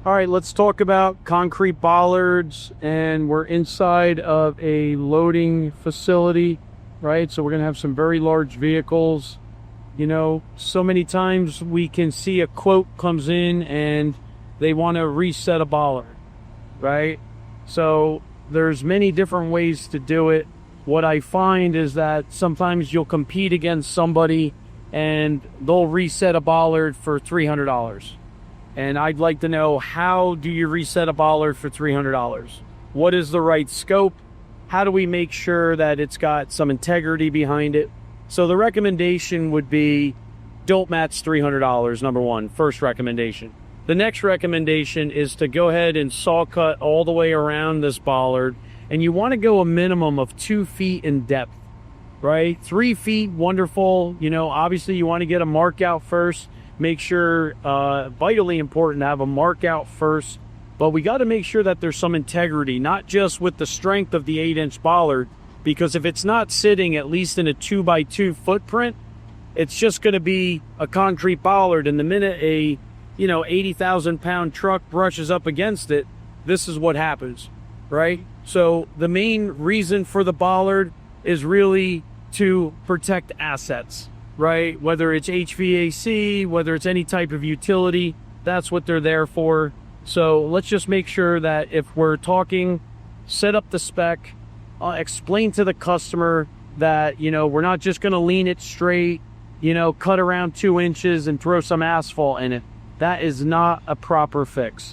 All right, let's talk about concrete bollards, and we're inside of a loading facility, right? So we're gonna have some very large vehicles. You know, so many times we can see a quote comes in and they want to reset a bollard, right? So there's many different ways to do it. What I find is that sometimes you'll compete against somebody and they'll reset a bollard for $300. And I'd like to know, how do you reset a bollard for $300? What is the right scope? How do we make sure that it's got some integrity behind it? So the recommendation would be, don't match $300, number one, first recommendation. The next recommendation is to go ahead and saw cut all the way around this bollard. And you want to go a minimum of 2 feet in depth, right? 3 feet, wonderful. You know, obviously you want to get a mark out first. Make sure, vitally important to have a mark out first, but we got to make sure that there's some integrity, not just with the strength of the 8-inch bollard, because if it's not sitting at least in a 2x2 footprint, it's just going to be a concrete bollard. And the minute a 80,000 pound truck brushes up against it, this is what happens, right? So the main reason for the bollard is really to protect assets, right? Whether it's HVAC, whether it's any type of utility, that's what they're there for. So let's just make sure that if we're talking, set up the spec, explain to the customer that, we're not just going to lean it straight, cut around 2 inches and throw some asphalt in it. That is not a proper fix.